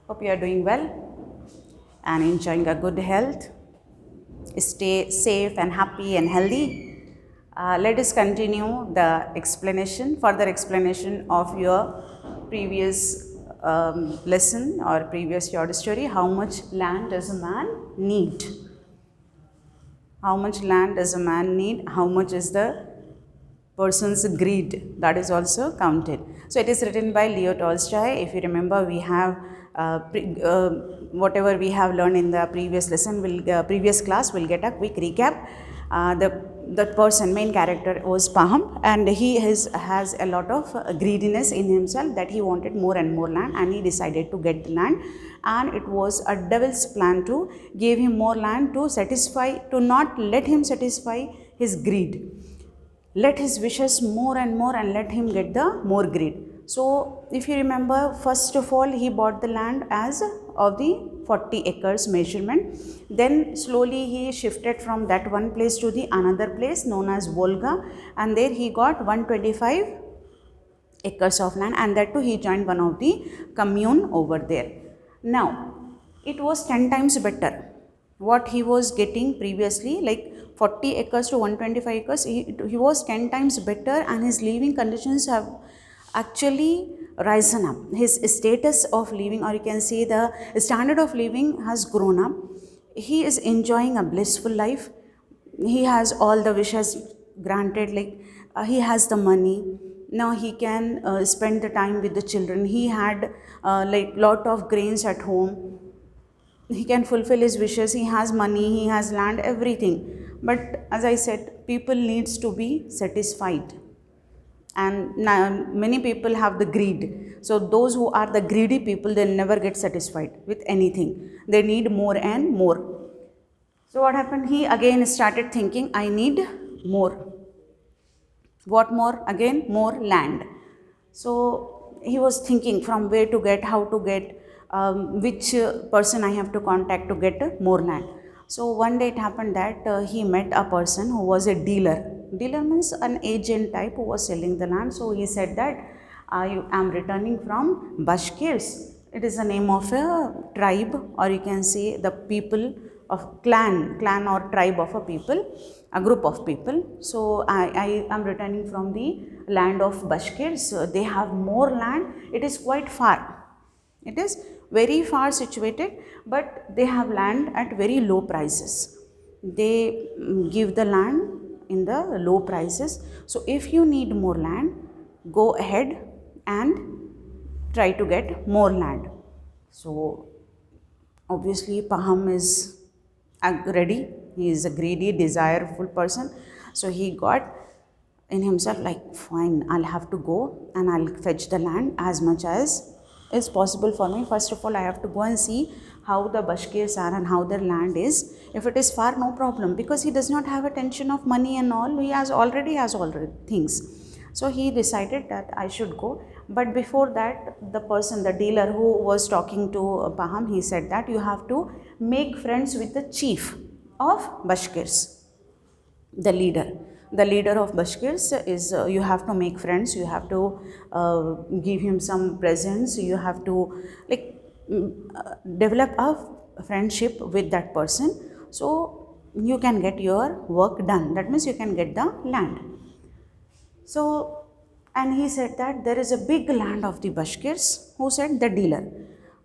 Hope you are doing well and enjoying a good health. Stay safe and happy and healthy. Let us continue the explanation, further explanation of your previous lesson or previous short story. How much land does a man need? How much land does a man need? How much is the person's greed? That is also counted. So it is written by Leo Tolstoy. If you remember, we have whatever we have learned in the previous lesson, previous class, we'll get a quick recap. The person, main character, was Paham, and he has a lot of greediness in himself, that he wanted more and more land, and he decided to get the land. And it was a devil's plan to give him more land to not let him satisfy his greed. Let his wishes more and more, and let him get the more greed. So if you remember, first of all, he bought the land as of the 40 acres measurement. Then slowly he shifted from that one place to the another place known as Volga, and there he got 125 acres of land, and that too he joined one of the commune over there. Now it was 10 times better what he was getting previously, like 40 acres to 125 acres. He was 10 times better, and his living conditions have actually risen up. His status of living, or you can say the standard of living, has grown up. He is enjoying a blissful life. He has all the wishes granted, like he has the money. Now he can spend the time with the children. He had like lot of grains at home. He can fulfill his wishes. He has money, he has land, everything. But as I said, people needs to be satisfied, and now many people have the greed. So those who are the greedy people, they never get satisfied with anything. They need more and more. So what happened? He again started thinking, I need more. What more? Again, more land. So he was thinking from where to get, how to get, which person I have to contact to get more land. So one day it happened that he met a person who was a dealer. Dealer means an agent type who was selling the land. So he said that I am returning from Bashkirs. It is the name of a tribe, or you can say the people of clan or tribe of a people, a group of people. So I am returning from the land of Bashkirs. So they have more land. It is quite far. It is very far situated, but they have land at very low prices. They give the land in the low prices. So if you need more land, go ahead and try to get more land. So obviously Paham is ready. He is a greedy, desireful person. So he got in himself like, fine, I'll have to go and I'll fetch the land as much as is possible for me. First of all, I have to go and see how the Bashkirs are and how their land is. If it is far, no problem, because he does not have a tension of money and all. He already has things. So he decided that I should go. But before that, the person, the dealer who was talking to Paham, he said that you have to make friends with the chief of Bashkirs, the leader of Bashkirs is, you have to make friends, you have to give him some presents, you have to like develop a friendship with that person, so you can get your work done. That means you can get the land. So, and he said that there is a big land of the Bashkirs. Who said? The dealer.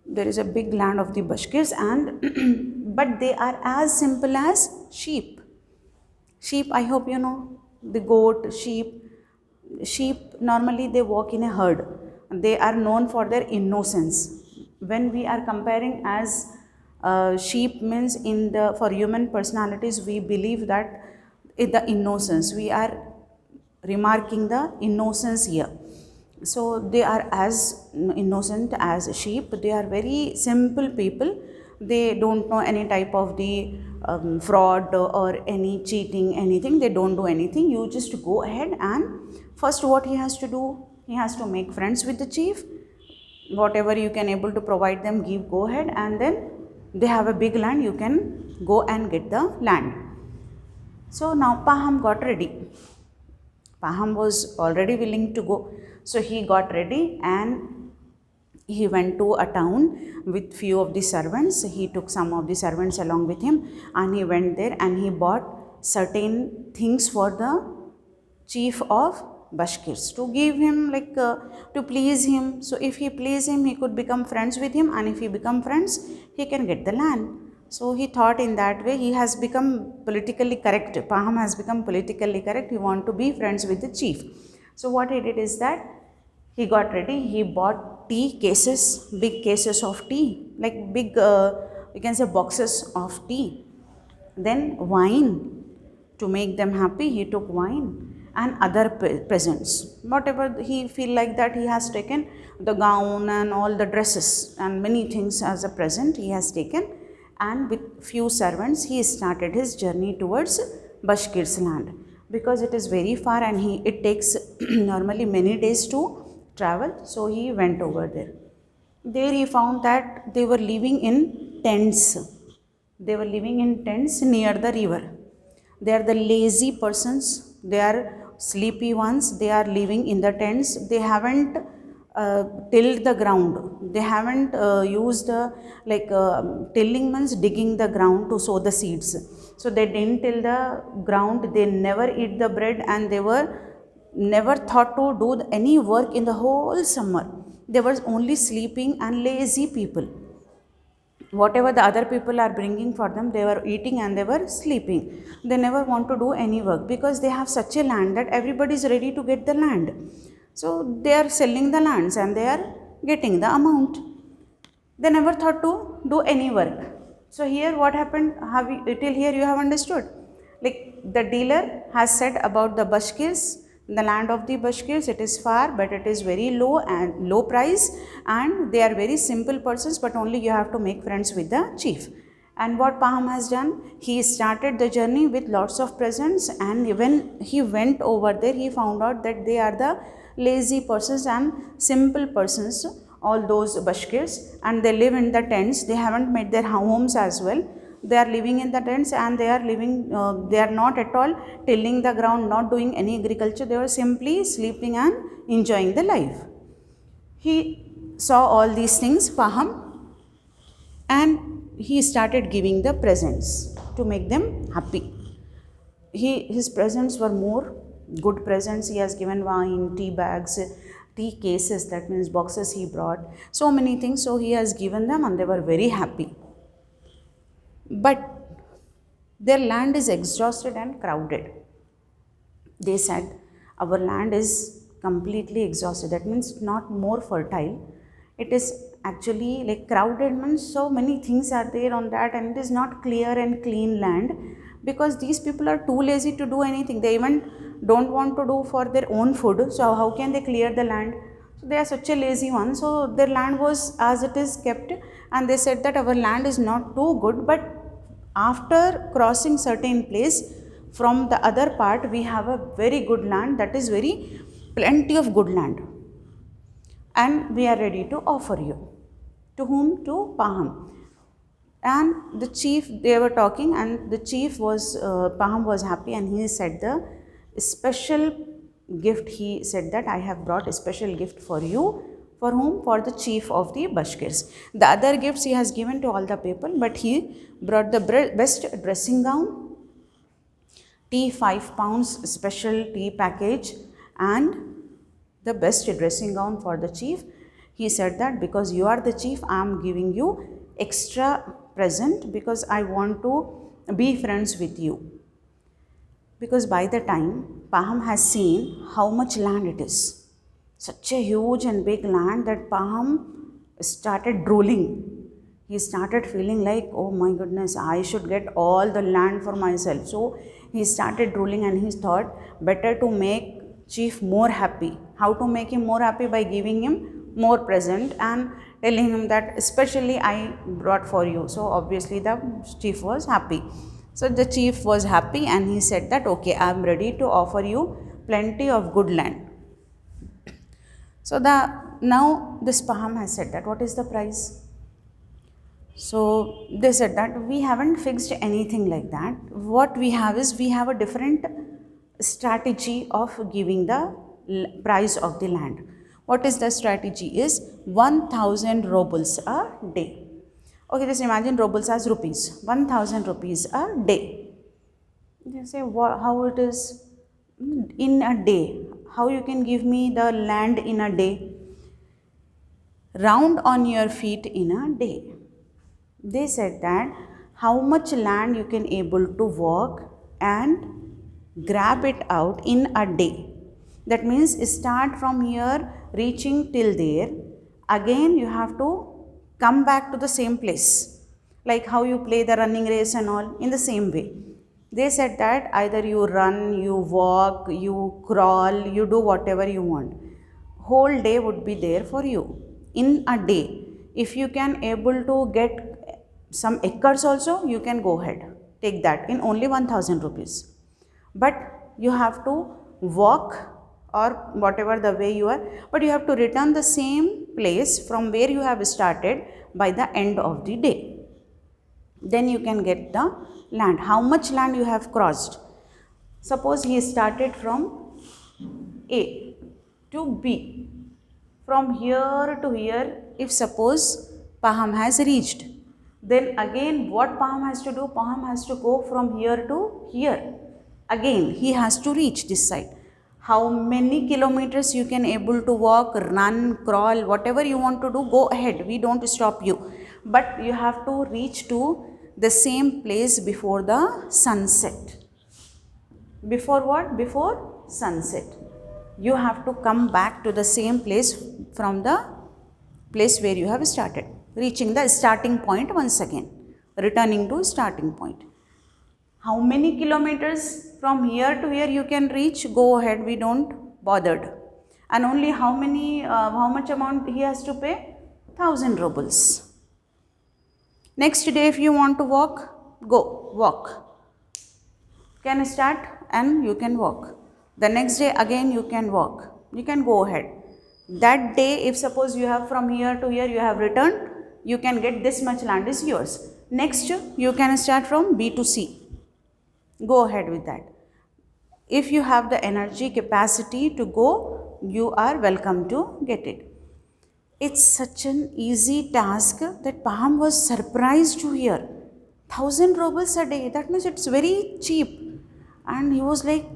There is a big land of the Bashkirs, and but they are as simple as sheep. Sheep, I hope you know, the goat, sheep. Sheep normally they walk in a herd. They are known for their innocence. When we are comparing as sheep means for human personalities, we believe that the innocence. We are remarking the innocence here. So they are as innocent as sheep. They are very simple people. They don't know any type of the fraud or any cheating, anything. They don't do anything. You just go ahead, and first what he has to do, he has to make friends with the chief. Whatever you can able to provide them, go ahead, and then they have a big land, you can go and get the land. So now Paham got ready. Paham was already willing to go. So he got ready, and he went to a town with few of the servants. He took some of the servants along with him, and he went there and he bought certain things for the chief of Bashkirs to give him, like to please him. So if he please him, he could become friends with him, and if he become friends, he can get the land. So he thought in that way. He has become politically correct. Paham has become politically correct. He want to be friends with the chief. So what he did is that he got ready. He bought tea cases, big cases of tea, like big, you can say boxes of tea. Then wine, to make them happy. He took wine and other presents. Whatever he feel like that, he has taken the gown and all the dresses and many things as a present he has taken. And with few servants, he started his journey towards Bashkir's land, because it is very far and it takes normally many days to travel. So he went over there. There he found that they were living in tents. They were living in tents near the river. They are the lazy persons. They are sleepy ones. They are living in the tents. They haven't tilled the ground. They haven't used tilling means digging the ground to sow the seeds. So they didn't till the ground. They never eat the bread, and they were never thought to do any work in the whole summer. They were only sleeping and lazy people. Whatever the other people are bringing for them, they were eating and they were sleeping. They never want to do any work, because they have such a land that everybody is ready to get the land. So they are selling the lands and they are getting the amount. They never thought to do any work. So here what happened, till here you have understood. Like the dealer has said about the Bashkirs, the land of the Bashkirs, it is far, but it is very low and low price, and they are very simple persons, but only you have to make friends with the chief. And what Paham has done, he started the journey with lots of presents, and when he went over there, he found out that they are the lazy persons and simple persons, all those Bashkirs, and they live in the tents. They haven't made their homes as well. They are living in the tents, and they are living, they are not at all tilling the ground, not doing any agriculture. They were simply sleeping and enjoying the life. He saw all these things, Paham, and he started giving the presents to make them happy. His presents were more good presents. He has given wine, tea bags, tea cases, that means boxes he brought, so many things. So he has given them, and they were very happy. But their land is exhausted and crowded. They said, our land is completely exhausted. That means not more fertile. It is actually like crowded means so many things are there on that, and it is not clear and clean land, because these people are too lazy to do anything. They even don't want to do for their own food. So how can they clear the land? So they are such a lazy one. So their land was as it is kept, and they said that our land is not too good, but after crossing certain place from the other part, we have a very good land, that is very plenty of good land, and we are ready to offer you. To whom? To Paham. And the chief, they were talking, and the chief was, Paham was happy, and he said the special gift. He said that I have brought a special gift for you. For whom? For the chief of the Bashkirs. The other gifts he has given to all the people, but he brought the best dressing gown, tea 5 pounds special tea package, and the best dressing gown for the chief. He said that because you are the chief, I am giving you extra present, because I want to be friends with you. Because by the time Paham has seen how much land it is, such a huge and big land, that Paham started drooling. He started feeling like, oh my goodness, I should get all the land for myself. So he started drooling, and he thought better to make chief more happy. How to make him more happy? By giving him more present and telling him that especially I brought for you. So obviously the chief was happy. So the chief was happy, and he said that okay, I am ready to offer you plenty of good land. So now this Paham has said that what is the price? So they said that we haven't fixed anything like that. What we have is, we have a different strategy of giving the price of the land. What is the strategy is 1000 rubles a day. Okay, just imagine rubles as rupees, 1000 rupees a day. You say how it is in a day, how you can give me the land in a day? Round on your feet in a day. They said that how much land you can able to walk and grab it out in a day. That means start from here reaching till there, again you have to come back to the same place, like how you play the running race and all, in the same way. They said that either you run, you walk, you crawl, you do whatever you want, whole day would be there for you in a day. If you can able to get some acres also, you can go ahead, take that in only 1000 rupees. But you have to walk or whatever the way you are, but you have to return the same place from where you have started by the end of the day. Then you can get the land. How much land you have crossed? Suppose he started from A to B. From here to here, if suppose Paham has reached, then again what Paham has to do? Paham has to go from here to here. Again he has to reach this side. How many kilometers you can able to walk, run, crawl, whatever you want to do, go ahead. We don't stop you. But you have to reach to the same place before the sunset. Before what? Before sunset. You have to come back to the same place from the place where you have started. Reaching the starting point once again. Returning to starting point. How many kilometers from here to here you can reach? Go ahead, we don't bothered. And only how much amount he has to pay? 1000 rubles. Next day if you want to walk, go, walk. Can start and you can walk. The next day again you can walk. You can go ahead. That day if suppose you have from here to here you have returned, you can get this much land is yours. Next you can start from B to C. Go ahead with that. If you have the energy capacity to go, you are welcome to get it. It's such an easy task that Paham was surprised to hear. 1000 rubles a day, that means it's very cheap. And he was like,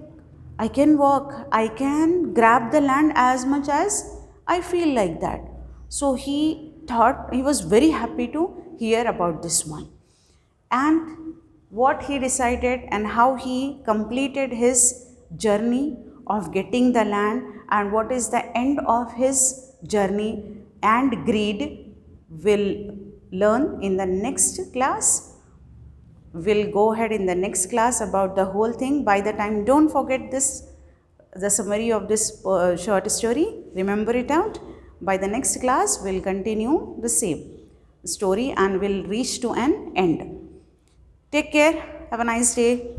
I can walk, I can grab the land as much as I feel like that. So he thought, he was very happy to hear about this one. And what he decided and how he completed his journey of getting the land and what is the end of his journey and greed will learn in the next class. We'll go ahead in the next class about the whole thing. By the time, don't forget this, the summary of this short story. Remember it out. By the next class, we'll continue the same story and we'll reach to an end. Take care. Have a nice day.